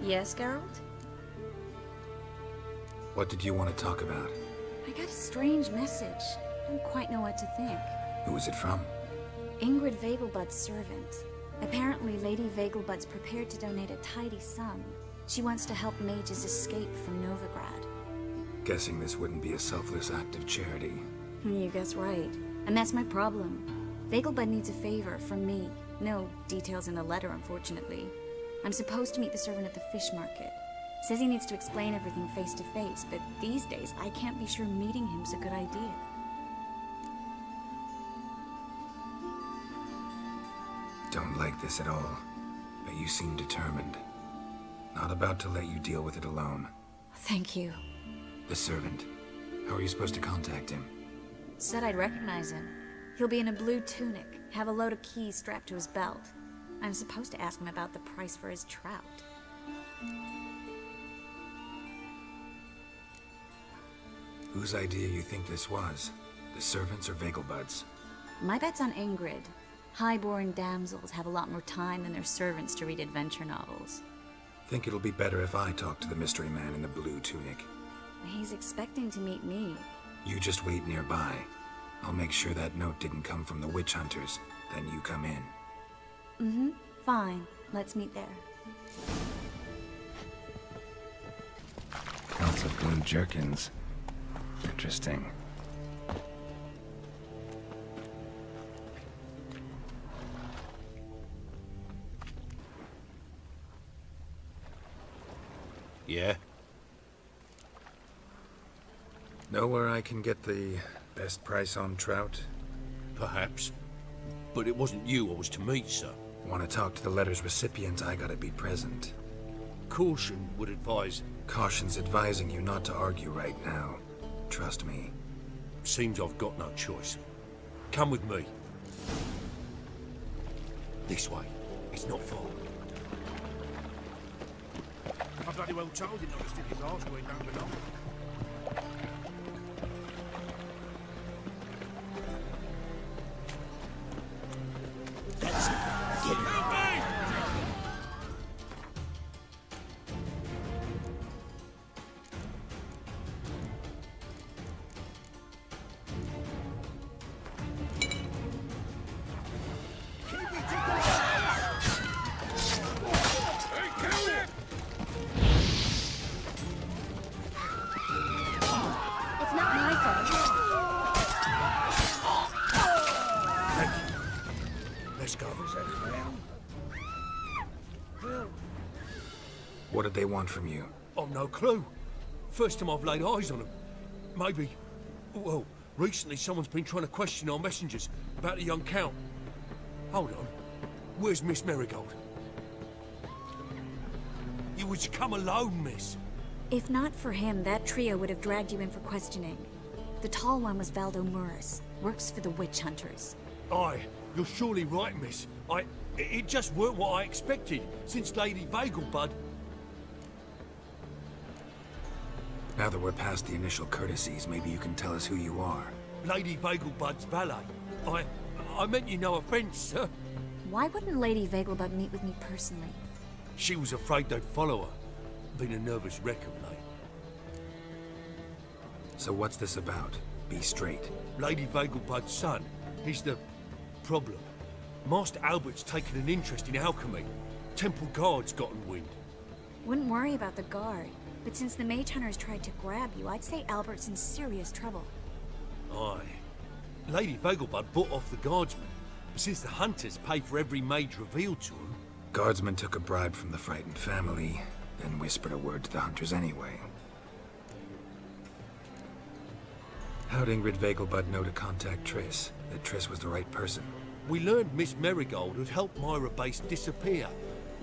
Yes, Geralt? What did you want to talk about? I got a strange message. I don't quite know what to think. Who is it from? Ingrid Vegelbud's servant. Apparently, Lady Vegelbud's prepared to donate a tidy sum. She wants to help mages escape from Novigrad. Guessing this wouldn't be a selfless act of charity. You guess right. And that's my problem. Vegelbud needs a favor from me. No details in the letter, unfortunately. I'm supposed to meet the servant at the fish market. Says he needs to explain everything face to face, but these days I can't be sure meeting him's a good idea. Don't like this at all, but you seem determined. Not about to let you deal with it alone. Thank you. The servant. How are you supposed to contact him? Said I'd recognize him. He'll be in a blue tunic, have a load of keys strapped to his belt. I'm supposed to ask him about the price for his trout. Whose idea you think this was? The servants or Vegelbud's? My bet's on Ingrid. High-born damsels have a lot more time than their servants to read adventure novels. Think it'll be better if I talk to the mystery man in the blue tunic. He's expecting to meet me. You just wait nearby. I'll make sure that note didn't come from the witch hunters. Then you come in. Mm-hmm. Fine. Let's meet there. Lots of blue jerkins. Interesting. Yeah? Know where I can get the best price on trout? Perhaps. But it wasn't you I was to meet, sir. Want to talk to the letter's recipient, I gotta be present. Caution would advise... Caution's advising you not to argue right now. Trust me. Seems I've got no choice. Come with me. This way. It's not far. I bloody well told him not to stick his arse going down below. That's it. Get it. It's not my fault. Let's go. What did they want from you? I've no clue. First time I've laid eyes on them. Maybe... Well, recently someone's been trying to question our messengers about the young Count. Hold on. Where's Miss Marigold? You was to come alone, miss. If not for him, that trio would have dragged you in for questioning. The tall one was Valdo Muris. Works for the witch hunters. Aye, you're surely right, miss. It just weren't what I expected, since Lady Vegelbud... Now that we're past the initial courtesies, maybe you can tell us who you are. Lady Vegelbud's valet. I meant you no offence, sir. Why wouldn't Lady Vegelbud meet with me personally? She was afraid they'd follow her. Been a nervous wreck of late. So what's this about? Be straight. Lady Vegelbud's son, he's the problem. Master Albert's taken an interest in alchemy. Temple guards gotten wind. Wouldn't worry about the guard, but since the mage hunters tried to grab you, I'd say Albert's in serious trouble. Aye. Lady Vegelbud bought off the guardsmen, but since the hunters pay for every mage revealed to them... Guardsmen took a bribe from the frightened family, then whispered a word to the hunters anyway. How'd Ingrid Vegelbud know to contact Triss? That Triss was the right person? We learned Miss Marigold had helped Myra Base disappear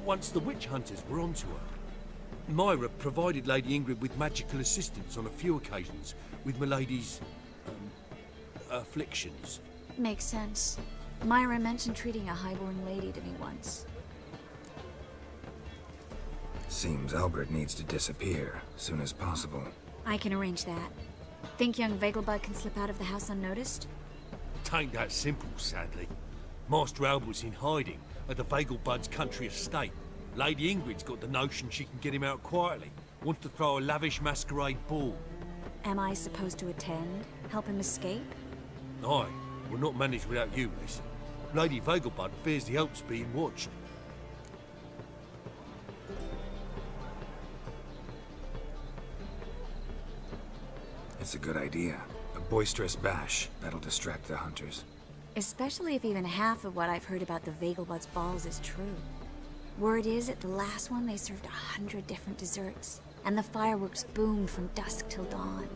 once the witch hunters were onto her. Myra provided Lady Ingrid with magical assistance on a few occasions with Milady's... afflictions. Makes sense. Myra mentioned treating a highborn lady to me once. Seems Albert needs to disappear, soon as possible. I can arrange that. Think young Vegelbud can slip out of the house unnoticed? Tain't that simple, sadly. Master Albert's in hiding at the Vegelbud's country estate. Lady Ingrid's got the notion she can get him out quietly. Wants to throw a lavish masquerade ball. Am I supposed to attend? Help him escape? Aye, we'll not manage without you, miss. Lady Vegelbud fears the Alps being watched. It's a good idea. A boisterous bash. That'll distract the hunters. Especially if even half of what I've heard about the Vegelbud's balls is true. Word is, at the last one they served 100 different desserts, and the fireworks boomed from dusk till dawn.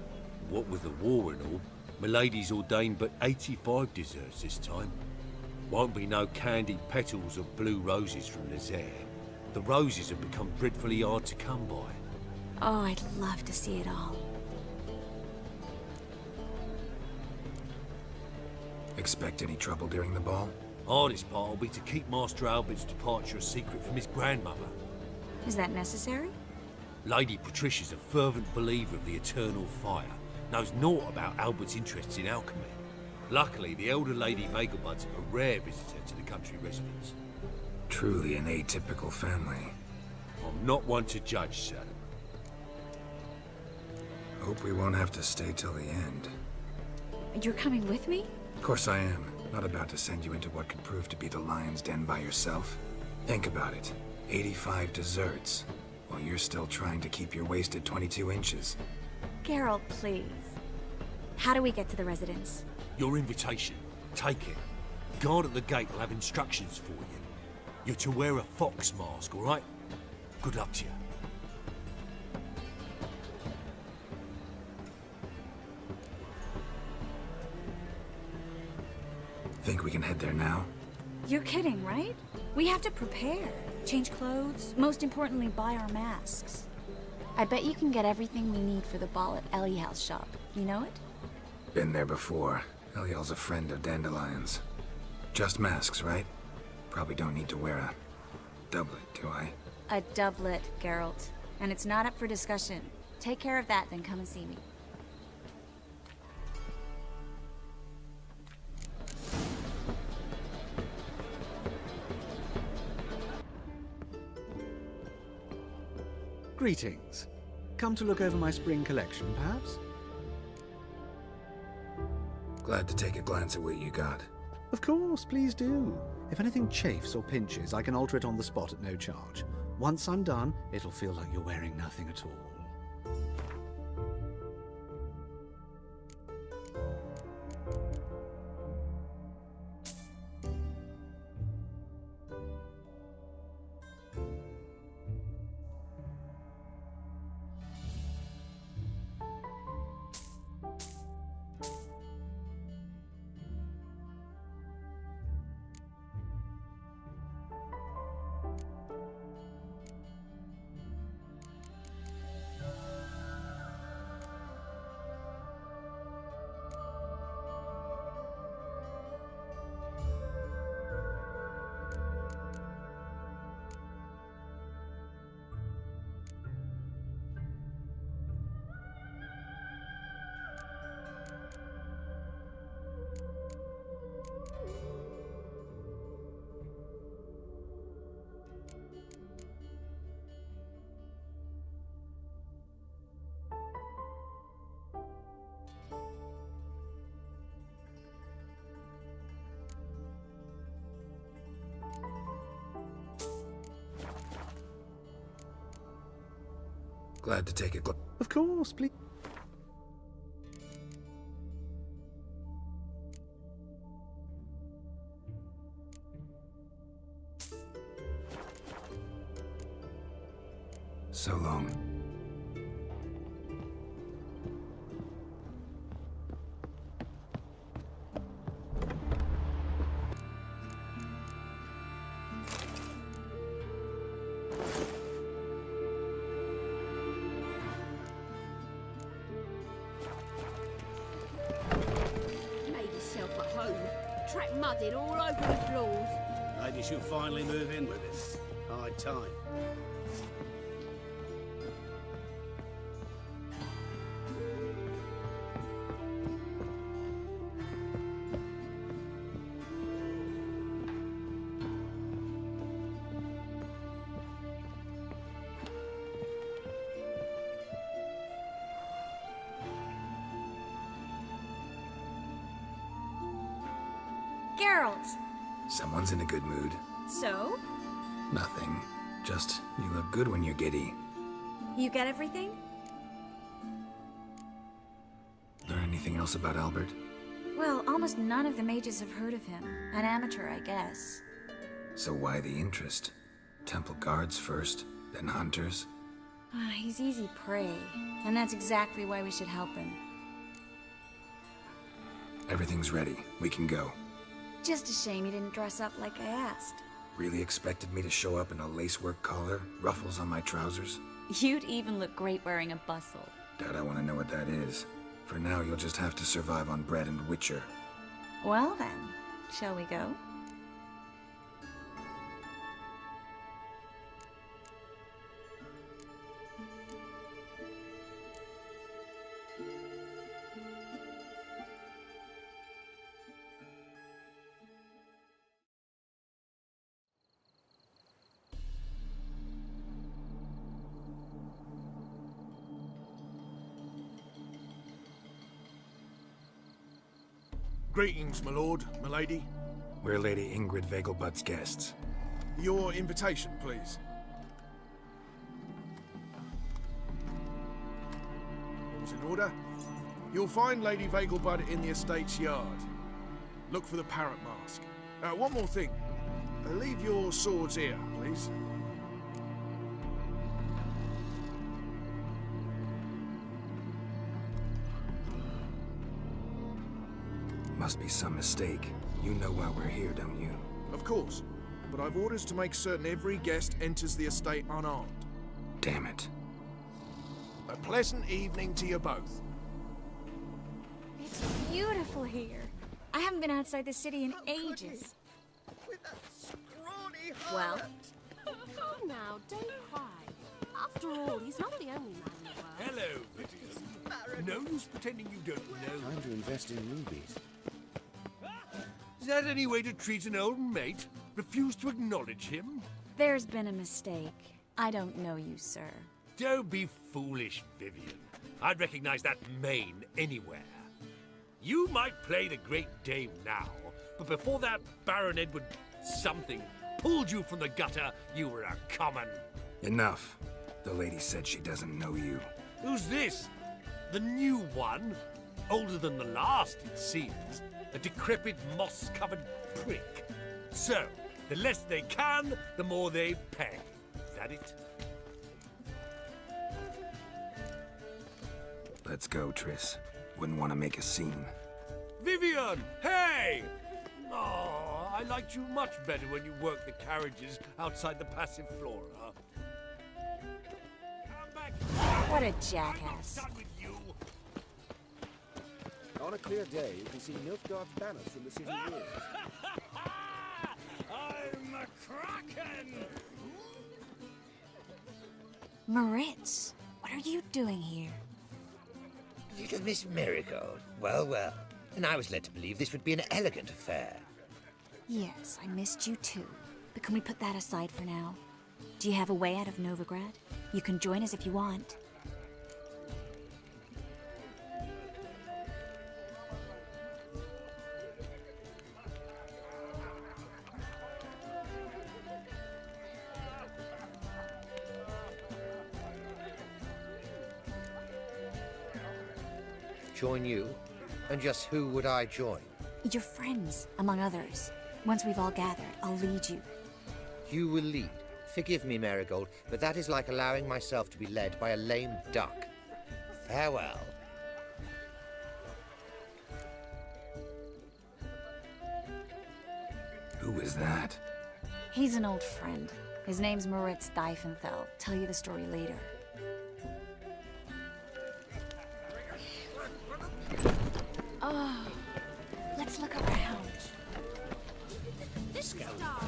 What with the war and all, Milady's ordained but 85 desserts this time. Won't be no candied petals or blue roses from Nazaire. The roses have become dreadfully hard to come by. Oh, I'd love to see it all. Expect any trouble during the ball? Hardest part will be to keep Master Albert's departure a secret from his grandmother. Is that necessary? Lady Patricia's a fervent believer of the eternal fire. Knows naught about Albert's interests in alchemy. Luckily, the elder Lady Vegelbud's a rare visitor to the country residence. Truly an atypical family. I'm not one to judge, sir. Hope we won't have to stay till the end. You're coming with me? Of course I am. Not about to send you into what could prove to be the lion's den by yourself. Think about it. 85 desserts, while you're still trying to keep your waist at 22 inches. Geralt, please. How do we get to the residence? Your invitation. Take it. Guard at the gate will have instructions for you. You're to wear a fox mask, all right? Good luck to you. Think we can head there now? You're kidding, right? We have to prepare. Change clothes. Most importantly, buy our masks. I bet you can get everything we need for the ball at Eliel's shop. You know it? Been there before. Eliel's a friend of Dandelion's. Just masks, right? Probably don't need to wear a doublet, do I? A doublet, Geralt. And it's not up for discussion. Take care of that, then come and see me. Greetings. Come to look over my spring collection, perhaps? Glad to take a glance at what you got. Of course, please do. If anything chafes or pinches, I can alter it on the spot at no charge. Once I'm done, it'll feel like you're wearing nothing at all. Glad to take a glance. Of course, please. So long. Made yourself at home. Track mudded all over the floors. Maybe she'll finally move in with us. High time. Geralt! Someone's in a good mood. So? Nothing. Just, you look good when you're giddy. You get everything? Learn anything else about Albert? Well, almost none of the mages have heard of him. An amateur, I guess. So why the interest? Temple guards first, then hunters? He's easy prey, and that's exactly why we should help him. Everything's ready. We can go. Just a shame he didn't dress up like I asked. Really expected me to show up in a lacework collar, ruffles on my trousers? You'd even look great wearing a bustle. Doubt I want to know what that is. For now, you'll just have to survive on bread and Witcher. Well then, shall we go? Greetings, my lord, my lady. We're Lady Ingrid Vegelbud's guests. Your invitation, please. All's in order. You'll find Lady Vegelbud in the estate's yard. Look for the parrot mask. One more thing. Leave your swords here, please. Must be some mistake. You know why we're here, don't you? Of course. But I've orders to make certain every guest enters the estate unarmed. Damn it. A pleasant evening to you both. It's beautiful here. I haven't been outside the city in ages. With that scrawny Well, Calm now, don't cry. After all, he's not the only man in the world. Hello, Vivian. No use pretending you don't know. Time to invest in rubies. Is that any way to treat an old mate? Refuse to acknowledge him? there's been a mistake. I don't know you, sir. Don't be foolish, Vivian. I'd recognize that mane anywhere. You might play the Great Dame now, but before that Baron Edward something pulled you from the gutter, you were a common. Enough. The lady said she doesn't know you. Who's this? The new one? Older than the last, it seems. A decrepit, moss-covered prick. So, the less they can, the more they pay. Is that it? Let's go, Triss. Wouldn't want to make a scene. Vivian! Hey! Oh, I liked you much better when you worked the carriages outside the Passiflora. Come back! What a I'm not jackass. done with you! On a clear day, you can see Nilfgaard's banners from the city walls. I'm a Kraken! Moritz, what are you doing here? Little Miss Marigold. Well, well. And I was led to believe this would be an elegant affair. Yes, I missed you too. But can we put that aside for now? Do you have a way out of Novigrad? You can join us if you want. Join you? And just who would I join? Your friends, among others. Once we've all gathered, I'll lead you. You will lead. Forgive me, Marigold, but that is like allowing myself to be led by a lame duck. Farewell. Who is that? He's an old friend. His name's Moritz Diefenthal. Tell you the story later. Oh, let's look around. This star.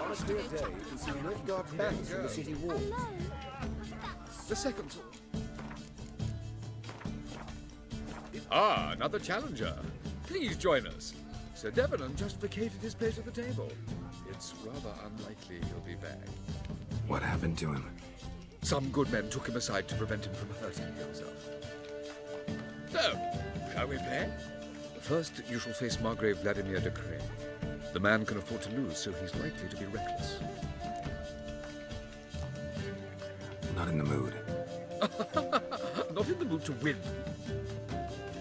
On a clear day, you can see Nilfgaard's banners from the city walls. The second sword. Ah, another challenger. Please join us. Sir Debenham just vacated his place at the table. It's rather unlikely he'll be back. What happened to him? Some good men took him aside to prevent him from hurting himself. So, shall we play? First, you shall face Margrave Vladimir de Crane. The man can afford to lose, so he's likely to be reckless. Not in the mood. Not in the mood to win.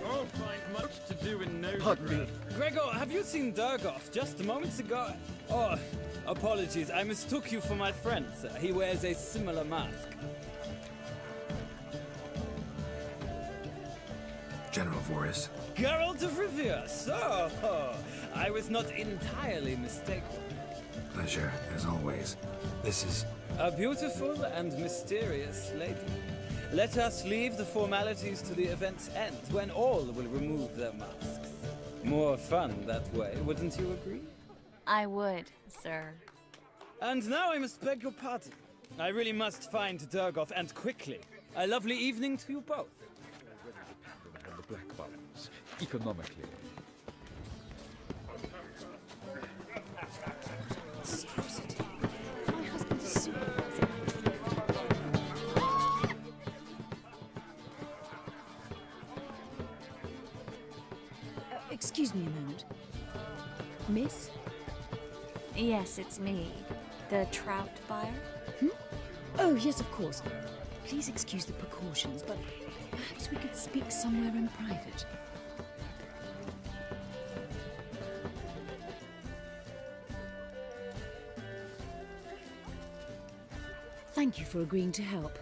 Won't find much to do in no. Pardon me. Gregor, have you seen Durgoff just moments ago? Oh, apologies. I mistook you for my friend, sir. He wears a similar mask. General Voris. Geralt of Rivia, so I was not entirely mistaken. Pleasure, as always. This is... A beautiful and mysterious lady. Let us leave the formalities to the event's end, when all will remove their masks. More fun that way, wouldn't you agree? I would, sir. And now I must beg your pardon. I really must find Durgoff, and quickly. A lovely evening to you both. On the black bones, economically. My husband is supervising. Excuse me a moment. Miss? Yes, it's me. The trout buyer? Oh, yes, of course. Please excuse the precautions, but perhaps we could speak somewhere in private. Thank you for agreeing to help.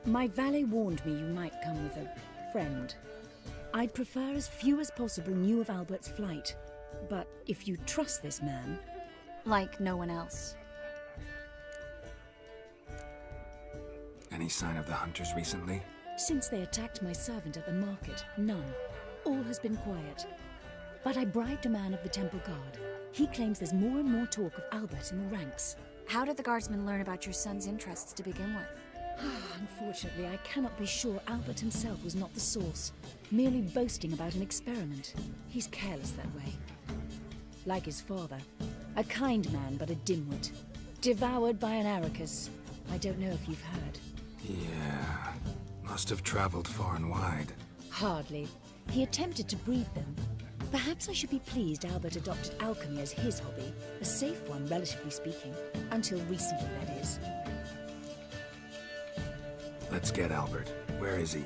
My valet warned me you might come with a friend. I'd prefer as few as possible knew of Albert's flight, but if you trust this man... Like no one else. Any sign of the hunters recently? Since they attacked my servant at the market, none. All has been quiet. But I bribed a man of the Temple Guard. He claims there's more and more talk of Albert in the ranks. How did the guardsmen learn about your son's interests to begin with? Unfortunately, I cannot be sure Albert himself was not the source, merely boasting about an experiment. He's careless that way. Like his father, a kind man but a dimwit, devoured by an Arrakis. I don't know if you've heard. Yeah, must have traveled far and wide. Hardly. He attempted to breed them. Perhaps I should be pleased Albert adopted alchemy as his hobby, a safe one, relatively speaking. Until recently, that is. Let's get Albert. Where is he?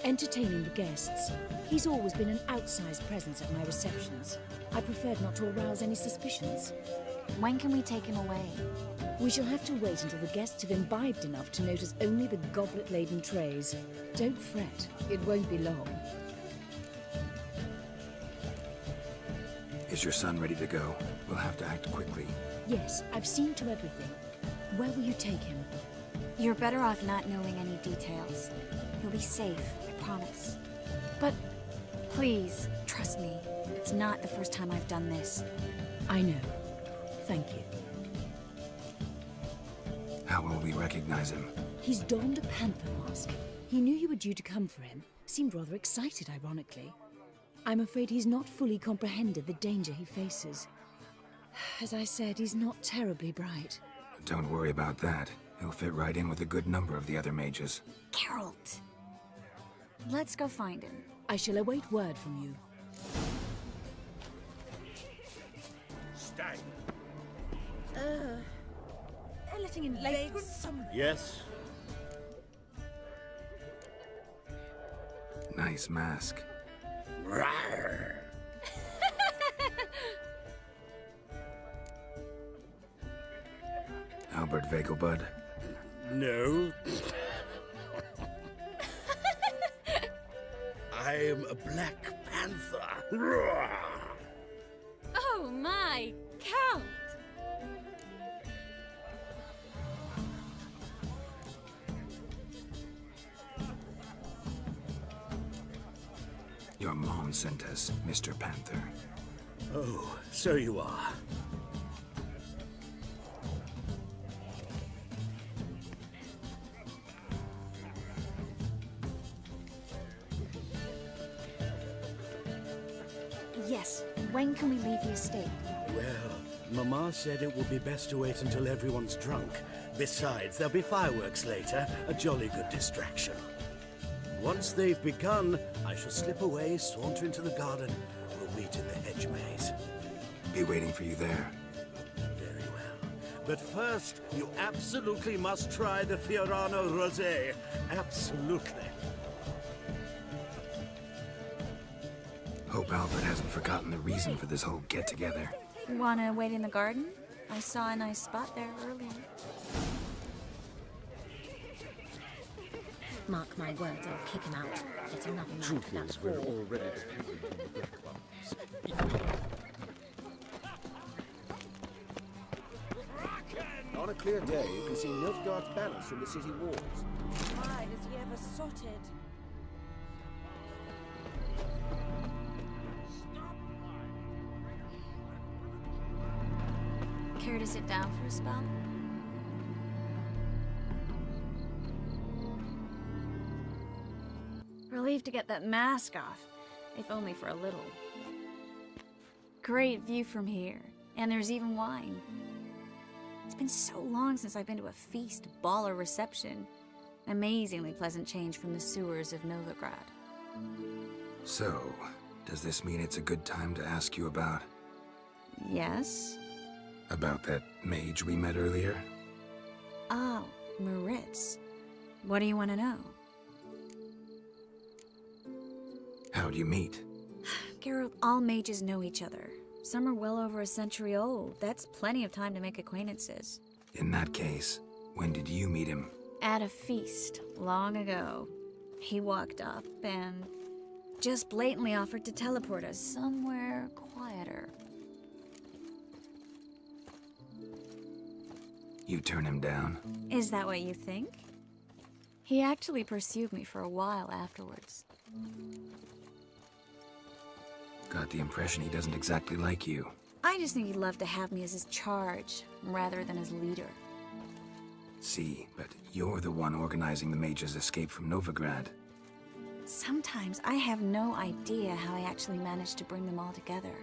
Entertaining the guests. He's always been an outsized presence at my receptions. I preferred not to arouse any suspicions. When can we take him away? We shall have to wait until the guests have imbibed enough to notice only the goblet-laden trays. Don't fret, it won't be long. Is your son ready to go? We'll have to act quickly. Yes, I've seen to everything. Where will you take him? You're better off not knowing any details. He'll be safe, I promise. But... Please, trust me. It's not the first time I've done this. I know. Thank you. How will we recognize him? He's donned a panther mask. He knew you were due to come for him. Seemed rather excited, ironically. I'm afraid he's not fully comprehended the danger he faces. As I said, he's not terribly bright. Don't worry about that. He'll fit right in with a good number of the other mages. Geralt! Let's go find him. I shall await word from you. Stay. Letting in late with some... Yes? Nice mask. Rawr. Albert Vegelbud. No. I am a Black Panther. Rawr. Oh my, Count! Your mom sent us, Mr. Panther. Oh, so you are. Yes, when can we leave the estate? Well, Mama said it would be best to wait until everyone's drunk. Besides, there'll be fireworks later, a jolly good distraction. Once they've begun, I shall slip away, saunter into the garden. We'll meet in the hedge maze. be waiting for you there. Very well. But first, you absolutely must try the Fiorano Rosé. Absolutely. Hope Albert hasn't forgotten the reason for this whole get-together. Wanna wait in the garden? I saw a nice spot there earlier. Mark my words, I'll kick him out. Get another man Truth for that is, we're whore. already dependent on the black ones. On a clear day, you can see Nilfgaard's banners from the city walls. Why does he ever sotted? Care to sit down for a spell? Relieved to get that mask off, if only for a little. Great view from here, and there's even wine. It's been so long since I've been to a feast, ball, or reception. Amazingly pleasant change from the sewers of Novigrad. So, does this mean it's a good time to ask you about... Yes? about that mage we met earlier? Oh, Maritz. What do you want to know? How'd you meet? Geralt, all mages know each other. Some are well over a century old. That's plenty of time to make acquaintances. In that case, when did you meet him? At a feast, long ago. He walked up and just blatantly offered to teleport us somewhere quieter. You turn him down? Is that what you think? He actually pursued me for a while afterwards. Got the impression he doesn't exactly like you. I just think he'd love to have me as his charge, rather than his leader. See, but you're the one organizing the mage's escape from Novigrad. Sometimes I have no idea how I actually managed to bring them all together.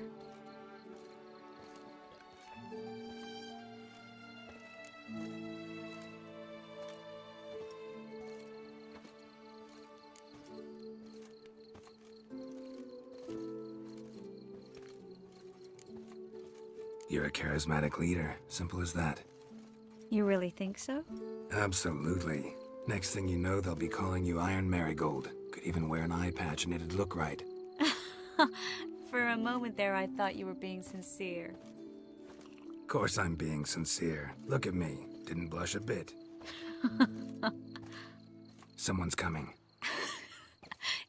You're a charismatic leader. Simple as that. You really think so? Absolutely. Next thing you know, they'll be calling you Iron Marigold. Could even wear an eye patch and it'd look right. For a moment there, I thought you were being sincere. Of course I'm being sincere. Look at me. Didn't blush a bit. Someone's coming.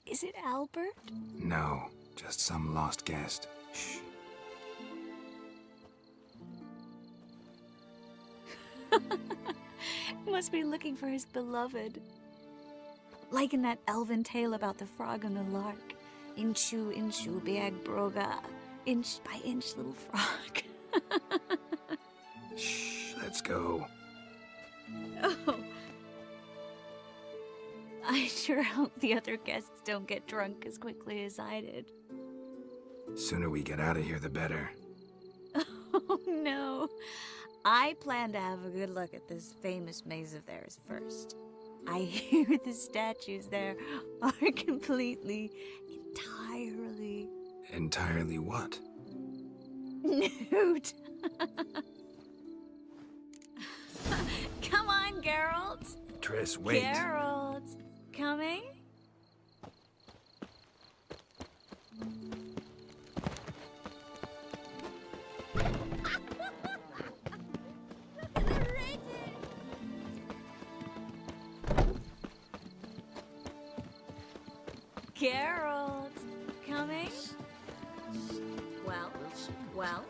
Is it Albert? No, just some lost guest. Shh. Must be looking for his beloved. Like in that elven tale about the frog and the lark. Inchu, inchu, big broga. Inch by inch, little frog. Shh, let's go. Oh. I sure hope the other guests don't get drunk as quickly as I did. Sooner we get out of here, the better. Oh no. I plan to have a good look at this famous maze of theirs first. I hear the statues there are completely, entirely... Entirely what? nude. Come on, Geralt. Triss, wait. Geralt, coming? Geralt, coming? Well, well,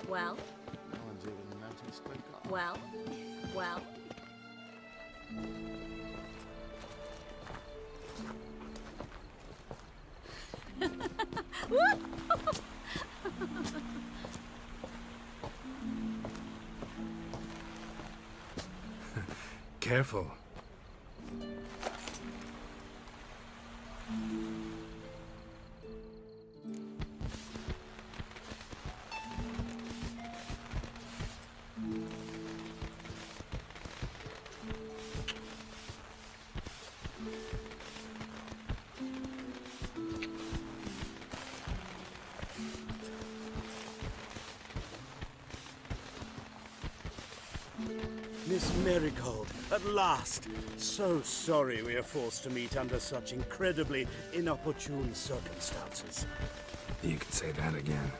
well. Well, well. Careful. Marigold, at last! So sorry we are forced to meet under such incredibly inopportune circumstances. You can say that again.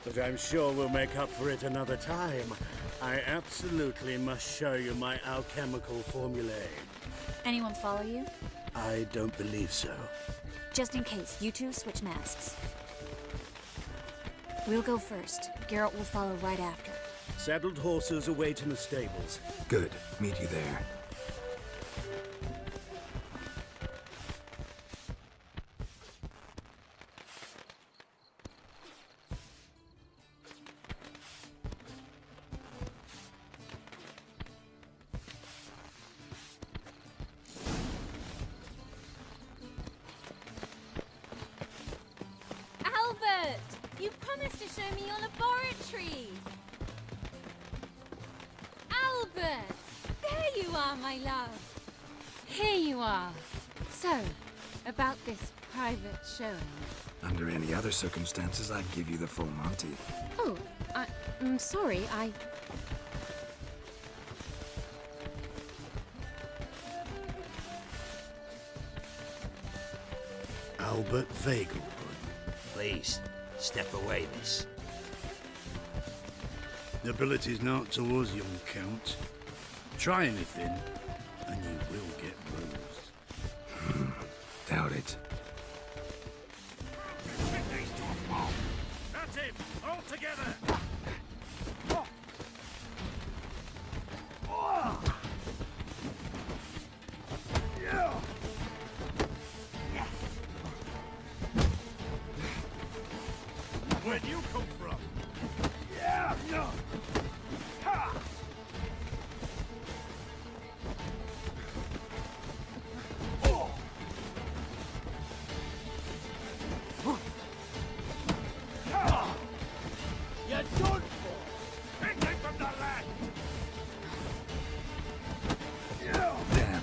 But I'm sure we'll make up for it another time. I absolutely must show you my alchemical formulae. Anyone follow you? I don't believe so. Just in case, you two switch masks. We'll go first. Geralt will follow right after. Saddled horses await in the stables. Good. Meet you there. Albert! You promised to show me your laboratory! Albert! There you are, my love! Here you are. So, about this private showing. Under any other circumstances, I'd give you the full Monty. Oh, I'm sorry, Albert Vagel. Please, step away, miss. The ability's not towards young Count. Try anything, and you will get bruised. Doubt it. That's him! All together! Where'd you come from? Yeah, no. Ha! Oh. Ha! You're done for. Pick him from the lad. Yeah. Damn.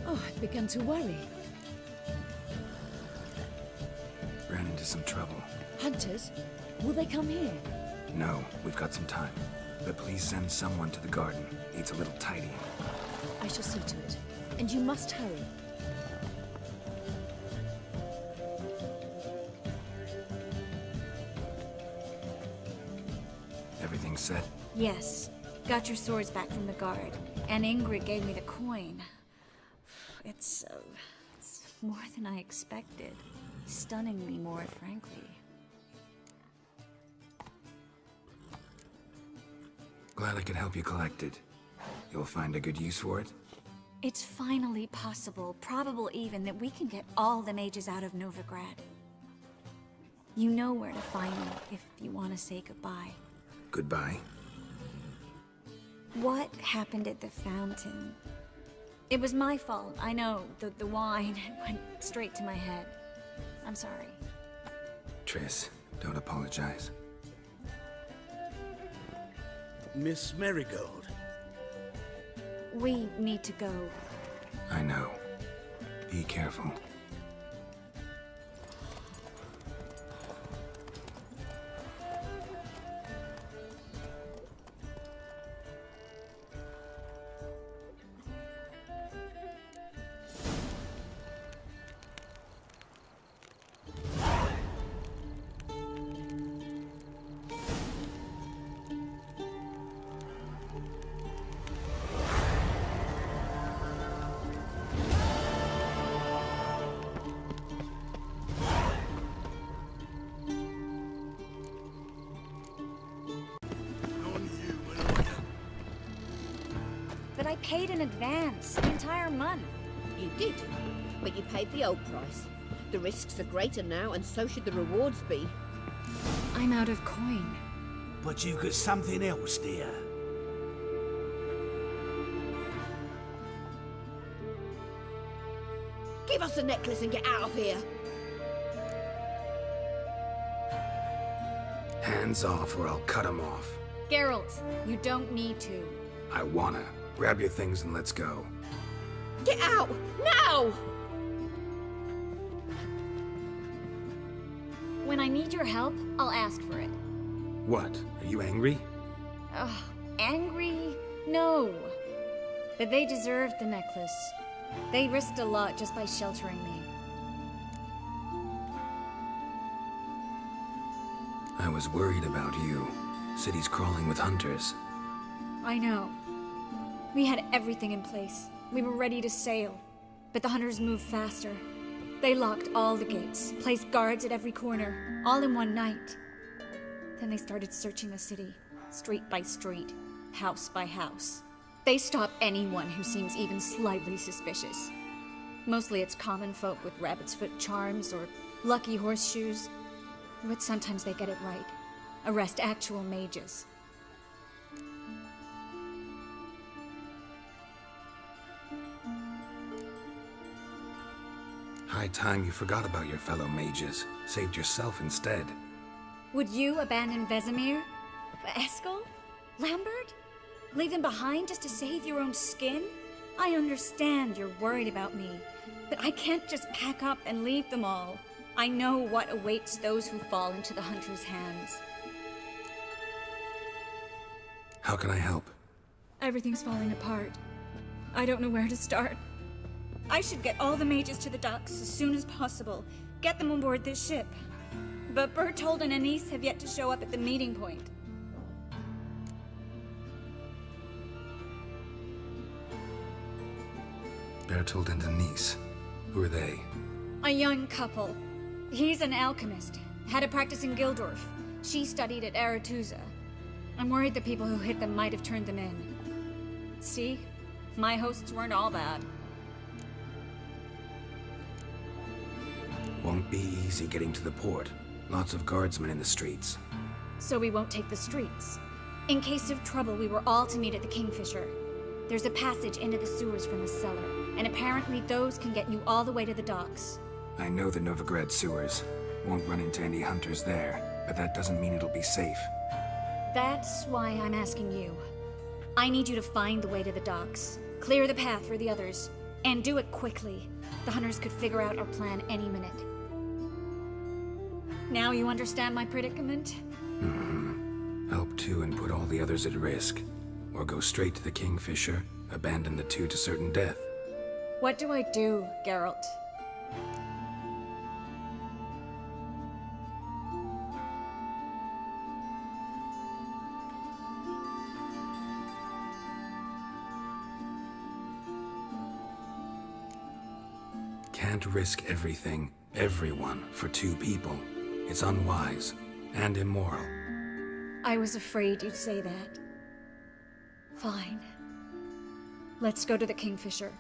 Oh, I've begun to worry. Ran into some trouble. Hunters? Will they come here? No, we've got some time. But please send someone to the garden. Needs a little tidying. I shall see to it. And you must hurry. Everything set? Yes. Got your swords back from the guard. And Ingrid gave me the coin. It's more than I expected. Stunningly more, frankly. Glad I could help you collect it. You'll find a good use for it? It's finally possible, probable even, that we can get all the mages out of Novigrad. You know where to find me if you want to say goodbye. Goodbye? What happened at the fountain? It was my fault, I know. The wine went straight to my head. I'm sorry. Triss, don't apologize. Miss Marigold. We need to go. I know. Be careful. But I paid in advance, the entire month. You did, but you paid the old price. The risks are greater now, and so should the rewards be. I'm out of coin. But you've got something else, dear. Give us the necklace and get out of here. Hands off or I'll cut them off. Geralt, you don't need to. I wanna. Grab your things and let's go. Get out! Now! When I need your help, I'll ask for it. What? Are you angry? Ugh, angry? No. But they deserved the necklace. They risked a lot just by sheltering me. I was worried about you. City's crawling with hunters. I know. We had everything in place. We were ready to sail. But the hunters moved faster. They locked all the gates, placed guards at every corner, all in one night. Then they started searching the city, street by street, house by house. They stop anyone who seems even slightly suspicious. Mostly it's common folk with rabbit's foot charms or lucky horseshoes. But sometimes they get it right. Arrest actual mages. High time you forgot about your fellow mages. Saved yourself instead. Would you abandon Vesemir? Eskel? Lambert? Leave them behind just to save your own skin? I understand you're worried about me, but I can't just pack up and leave them all. I know what awaits those who fall into the hunter's hands. How can I help? Everything's falling apart. I don't know where to start. I should get all the mages to the docks as soon as possible. Get them on board this ship. But Bertold and Anise have yet to show up at the meeting point. Bertold and Anise. Who are they? A young couple. He's an alchemist. Had a practice in Gildorf. She studied at Aretuza. I'm worried the people who hit them might have turned them in. See? My hosts weren't all bad. Won't be easy getting to the port. Lots of guardsmen in the streets. So we won't take the streets. In case of trouble, we were all to meet at the Kingfisher. There's a passage into the sewers from the cellar, and apparently those can get you all the way to the docks. I know the Novigrad sewers. Won't run into any hunters there, but that doesn't mean it'll be safe. That's why I'm asking you. I need you to find the way to the docks, clear the path for the others, and do it quickly. The hunters could figure out our plan any minute. Now you understand my predicament? Help two and put all the others at risk. Or go straight to the Kingfisher, abandon the two to certain death. What do I do, Geralt? Can't risk everything, everyone, for two people. It's unwise and immoral. I was afraid you'd say that. Fine. Let's go to the Kingfisher.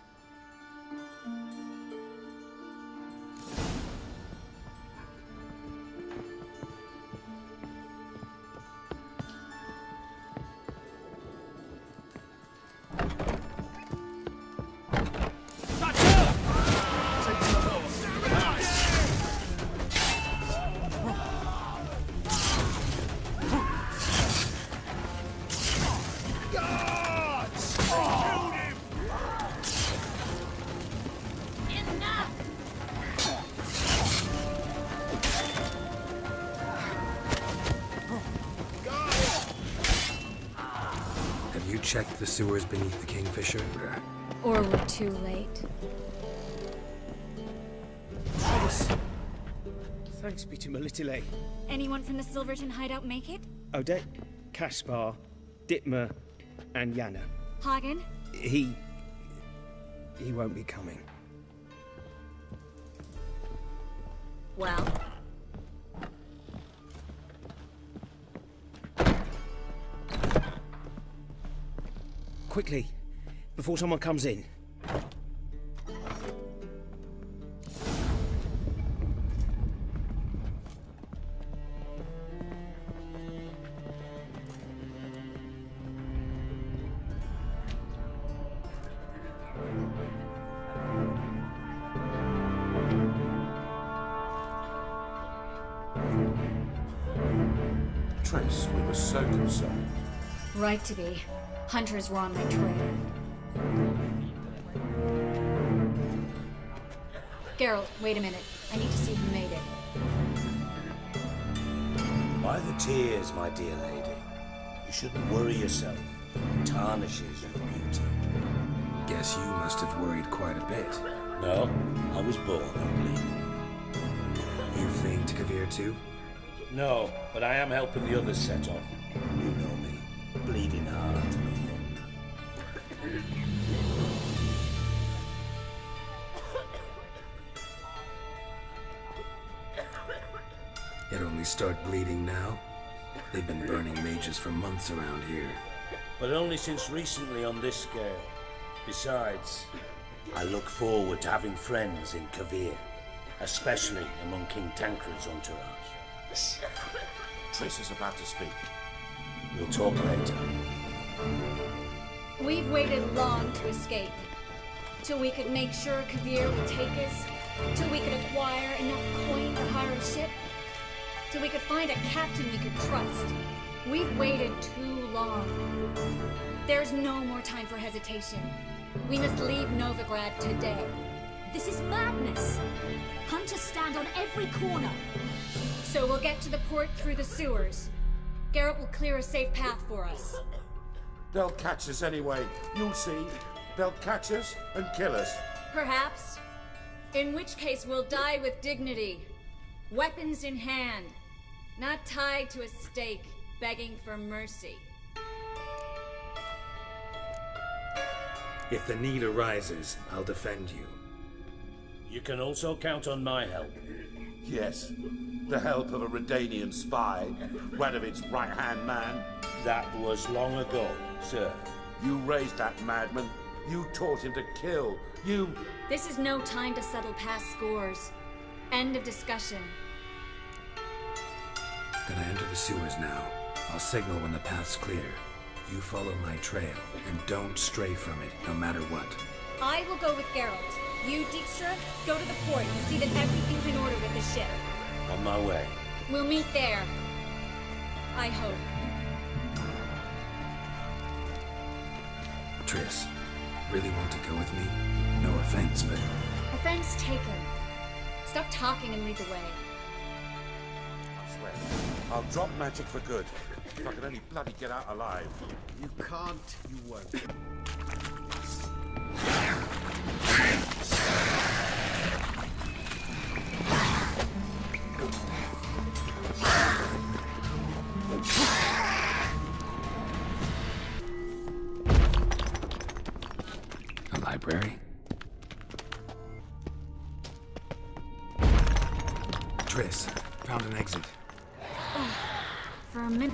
checked the sewers beneath the Kingfisher? Or we're too late. Thanks be to Melitile. Anyone from the Silverton hideout make it? Odette, Kaspar, Dittmer, and Yana. Hagen? He won't be coming. Well. Quickly, before someone comes in. Triss, we were so concerned. Right to be. Hunters were on my trail. Geralt, wait a minute. I need to see who made it. By the tears, my dear lady. You shouldn't worry yourself. It tarnishes your beauty. Guess you must have worried quite a bit. No, I was born ugly. You fleeing to Kavir too? No, but I am helping the others set off. You know me. Bleeding heart. It only start bleeding now? They've been burning mages for months around here. But only since recently on this scale. Besides, I look forward to having friends in Kavir, especially among King Tancred's entourage. Triss is about to speak. We'll talk later. We've waited long to escape. Till we could make sure Kavir would take us. Till we could acquire enough coin to hire a ship. Till we could find a captain we could trust. We've waited too long. There's no more time for hesitation. We must leave Novigrad today. This is madness. Hunters stand on every corner. So we'll get to the port through the sewers. Geralt will clear a safe path for us. They'll catch us anyway. You'll see. They'll catch us and kill us. Perhaps. In which case we'll die with dignity. Weapons in hand. Not tied to a stake, begging for mercy. If the need arises, I'll defend you. You can also count on my help. Yes. The help of a Redanian spy, Radovic's right-hand man. That was long ago, sir. You raised that madman. You taught him to kill. You... This is no time to settle past scores. End of discussion. Gonna enter the sewers now. I'll signal when the path's clear. You follow my trail, and don't stray from it, no matter what. I will go with Geralt. You, Dijkstra, go to the port and see that everything's in order with the ship. On my way. We'll meet there. I hope. Triss, really want to go with me? No offense, but... Offense taken. Stop talking and lead the way. I swear, I'll drop magic for good. If I can only bloody get out alive. You can't, you won't. A library? Triss, found an exit. Oh, for a minute.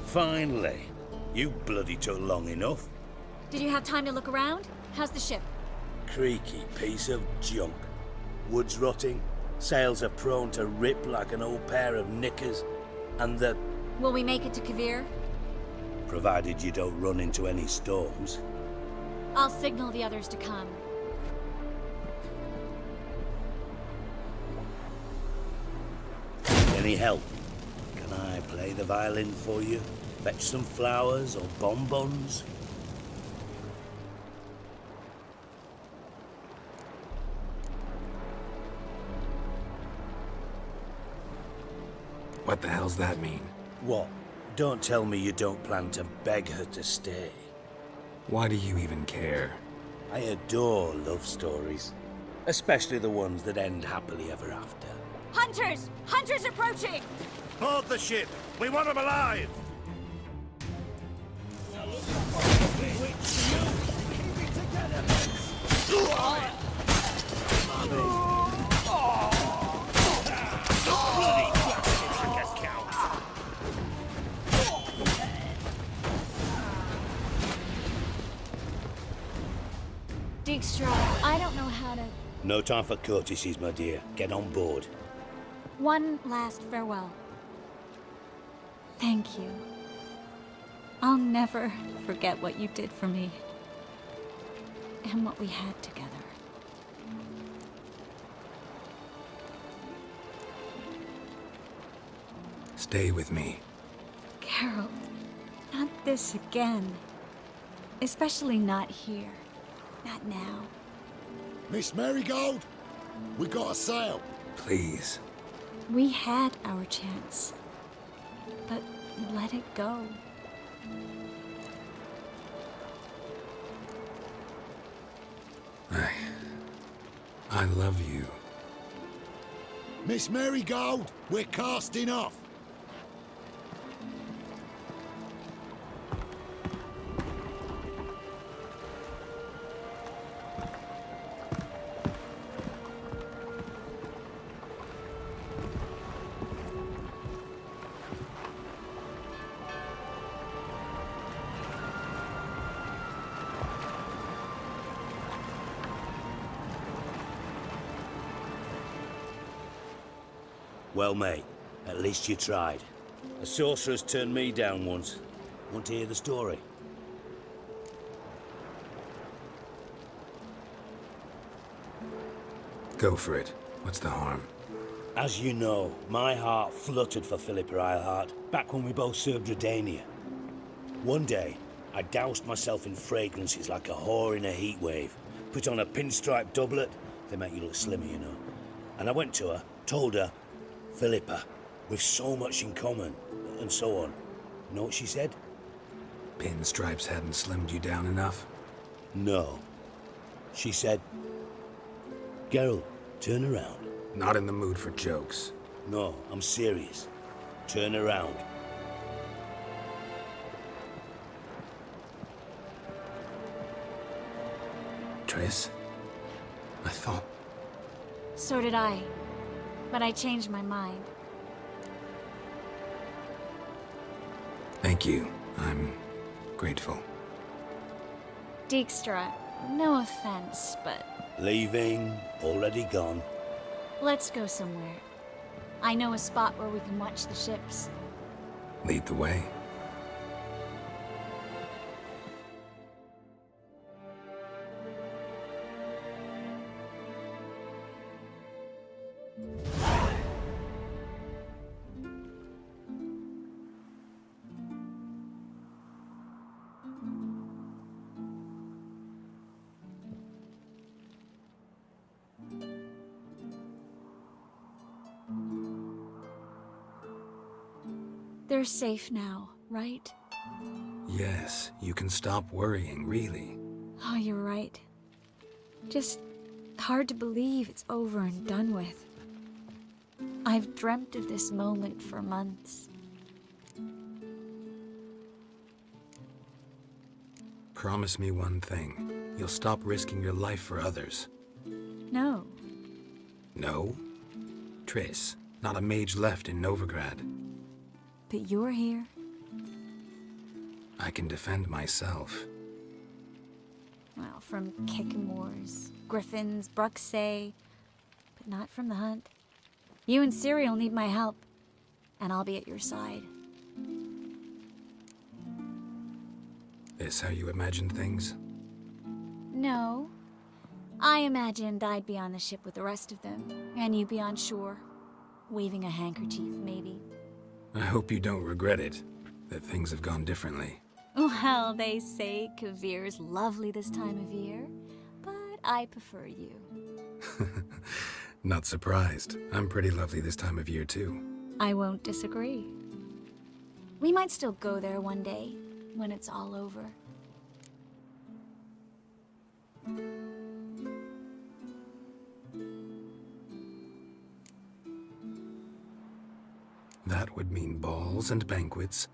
Finally. You bloody took long enough. Did you have time to look around? How's the ship? Creaky piece of junk. Wood's rotting, sails are prone to rip like an old pair of knickers, and the... Will we make it to Kavir? Provided you don't run into any storms. I'll signal the others to come. any help? Can I play the violin for you? Fetch some flowers or bonbons? What the hell's that mean? What? Don't tell me you don't plan to beg her to stay. Why do you even care? I adore love stories. Especially the ones that end happily ever after. Hunters! Hunters approaching! Board the ship! We want them alive! Dijkstra, I don't know how to... No time for courtesies, my dear. Get on board. One last farewell. Thank you. I'll never forget what you did for me. And what we had together. Stay with me. Carol, not this again. Especially not here. Not now. Miss Marigold, we got a sail. Please. We had our chance. But let it go. I love you. Miss Marigold, we're casting off. Well, mate, at least you tried. A sorcerer's turned me down once. Want to hear the story? Go for it. What's the harm? As you know, my heart fluttered for Philippa Eilhart back when we both served Redania. One day, I doused myself in fragrances like a whore in a heat wave. Put on a pinstripe doublet. They make you look slimmer, you know. And I went to her, told her, Philippa, we've so much in common, and so on. You know what she said? Pinstripes hadn't slimmed you down enough? No. She said, Geralt, turn around. Not in the mood for jokes. No, I'm serious. Turn around. Triss? I thought... So did I. But I changed my mind. Thank you. I'm grateful. Dijkstra, no offense, but Leaving, already gone. let's go somewhere. I know a spot where we can watch the ships. Lead the way. They're safe now, right? Yes, you can stop worrying, really. Oh, you're right. Just hard to believe it's over and done with. I've dreamt of this moment for months. Promise me one thing. You'll stop risking your life for others. No. No? Triss, not a mage left in Novigrad. But you're here. I can defend myself. Well, from Kickamores, Griffins, Bruxay, but not from the hunt. You and Ciri'll need my help, and I'll be at your side. This how you imagined things? No. I imagined I'd be on the ship with the rest of them, and you be on shore. Waving a handkerchief, maybe. I hope you don't regret it, that things have gone differently. Well, they say Kavir's lovely this time of year, but I prefer you. Not surprised. I'm pretty lovely this time of year, too. I won't disagree. We might still go there one day, when it's all over. That would mean balls and banquets,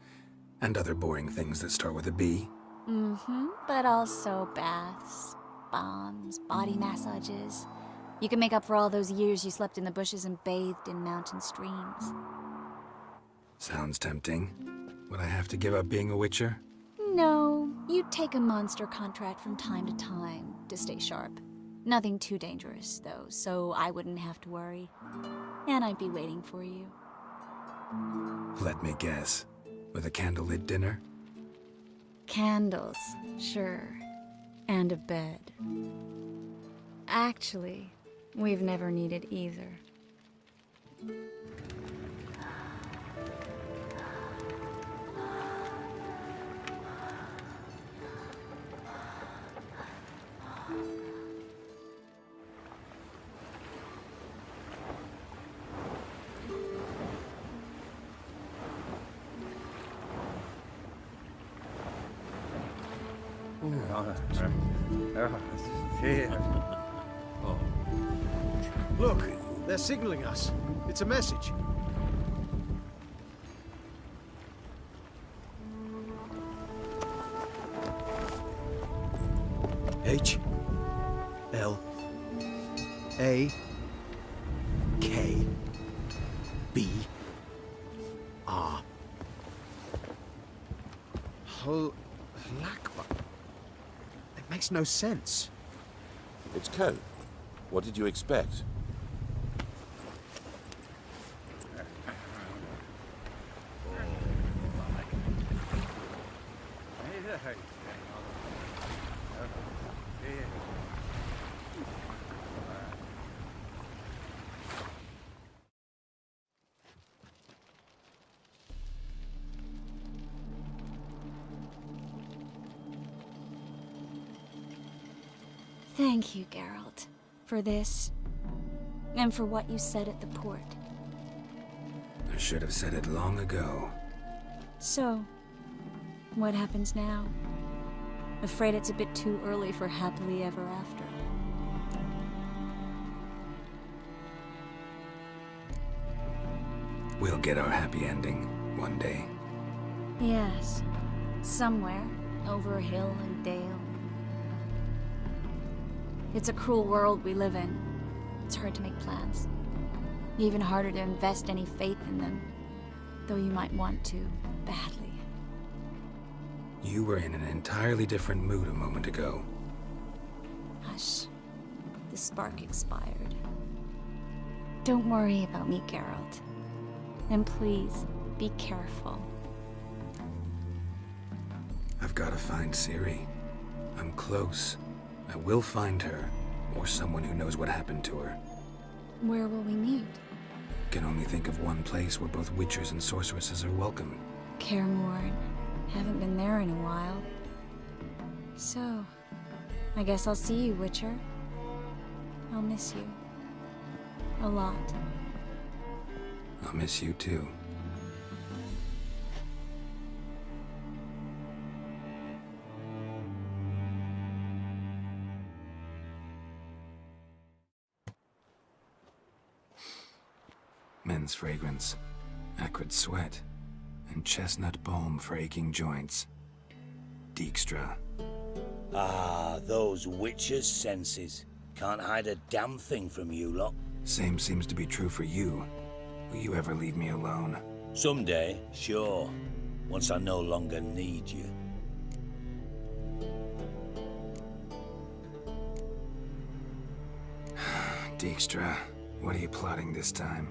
and other boring things that start with a B. Mm-hmm, but also baths, bombs, body massages. You can make up for all those years you slept in the bushes and bathed in mountain streams. Sounds tempting. Would I have to give up being a witcher? No, you'd take a monster contract from time to time to stay sharp. Nothing too dangerous, though, so I wouldn't have to worry. And I'd be waiting for you. Let me guess. With a candlelit dinner? Candles, sure. And a bed. Actually, we've never needed either. Look, they're signaling us. It's a message. H L A K B R. Lakba. It makes no sense. It's code. What did you expect? Thank you, Geralt, for this, and for what you said at the port. I should have said it long ago. So, what happens now? Afraid it's a bit too early for happily ever after. We'll get our happy ending one day. Yes, somewhere, over hill and dale. It's a cruel world we live in. It's hard to make plans. Even harder to invest any faith in them, though you might want to, badly. You were in an entirely different mood a moment ago. Hush. The spark expired. Don't worry about me, Geralt. And please, be careful. I've got to find Ciri. I'm close. I will find her, or someone who knows what happened to her. Where will we meet? Can only think of one place where both witchers and sorceresses are welcome. Kaer Morhen. Haven't been there in a while. So, I guess I'll see you, Witcher. I'll miss you. A lot. I'll miss you too. Men's fragrance, acrid sweat, and chestnut balm for aching joints. Dijkstra. Ah, those witches' senses. Can't hide a damn thing from you lot. Same seems to be true for you. Will you ever leave me alone? Someday, sure. Once I no longer need you. Dijkstra, what are you plotting this time?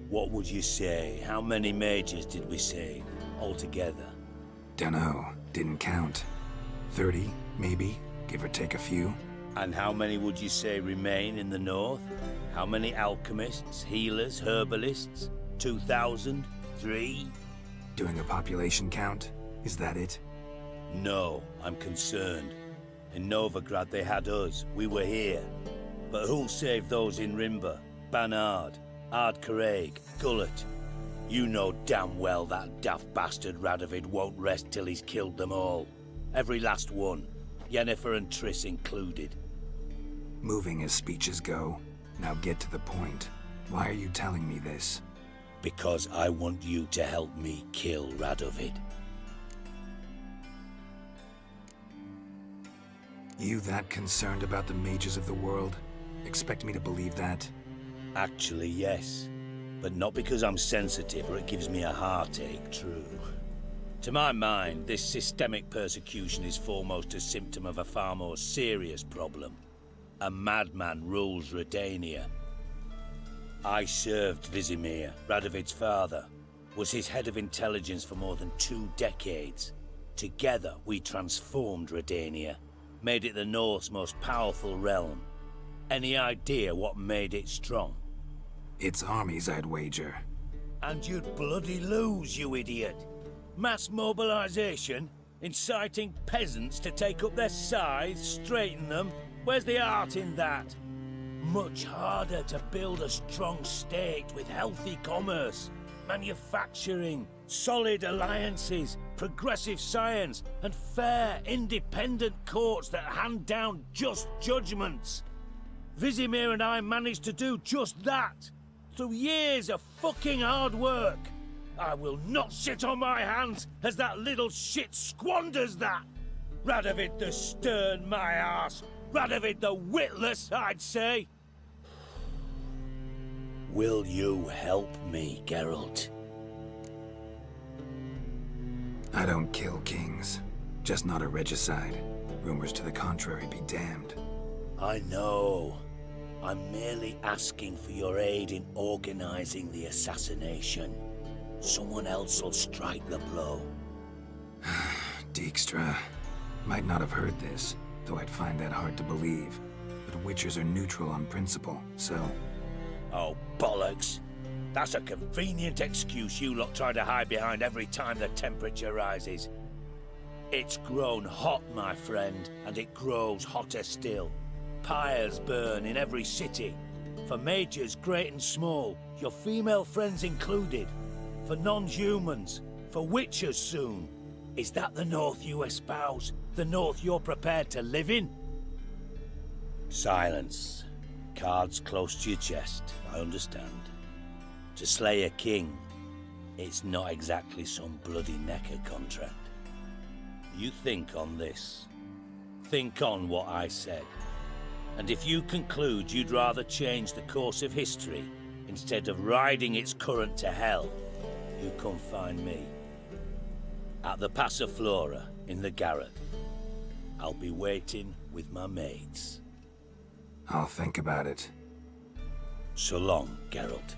What would you say? How many mages did we save, altogether? Dunno, didn't count. 30, maybe, give or take a few. And how many would you say remain in the north? How many alchemists, healers, herbalists? 2,000? 3? Doing a population count? Is that it? No, I'm concerned. In Novigrad they had us, we were here. But who'll save those in Rimba? Banard, Ardcaraig, Gullet? You know damn well that daft bastard Radovid won't rest till he's killed them all. Every last one. Yennefer and Triss included. Moving as speeches go. Now get to the point. Why are you telling me this? Because I want you to help me kill Radovid. You that concerned about the mages of the world? Expect me to believe that? Actually, yes. But not because I'm sensitive or it gives me a heartache, true. To my mind, this systemic persecution is foremost a symptom of a far more serious problem. A madman rules Redania. I served Vizimir, Radovid's father, was his head of intelligence for more than 2 decades. Together, we transformed Redania, made it the North's most powerful realm. Any idea what made it strong? Its armies, I'd wager. And you'd bloody lose, you idiot. Mass mobilization? Inciting peasants to take up their scythes, straighten them? Where's the art in that? Much harder to build a strong state with healthy commerce, manufacturing, solid alliances, progressive science, and fair, independent courts that hand down just judgments. Vizimir and I managed to do just that, through years of fucking hard work. I will not sit on my hands as that little shit squanders that. Radovid the stern, my arse. Radovid the witless, I'd say. Will you help me, Geralt? I don't kill kings. Just not a regicide. Rumors to the contrary be damned. I know. I'm merely asking for your aid in organizing the assassination. Someone else will strike the blow. Dijkstra. Might not have heard this, though I'd find that hard to believe. But Witchers are neutral on principle, so... Oh, bollocks. That's a convenient excuse you lot try to hide behind every time the temperature rises. It's grown hot, my friend, and it grows hotter still. Pyres burn in every city. For mages great and small, your female friends included. For non-humans, for witchers soon. Is that the North you espouse? The North you're prepared to live in? Silence. Cards close to your chest, I understand. To slay a king, it's not exactly some bloody necker contract. You think on this. Think on what I said. And if you conclude you'd rather change the course of history instead of riding its current to hell, you come find me. At the Passiflora in the garret. I'll be waiting with my mates. I'll think about it. So long, Geralt.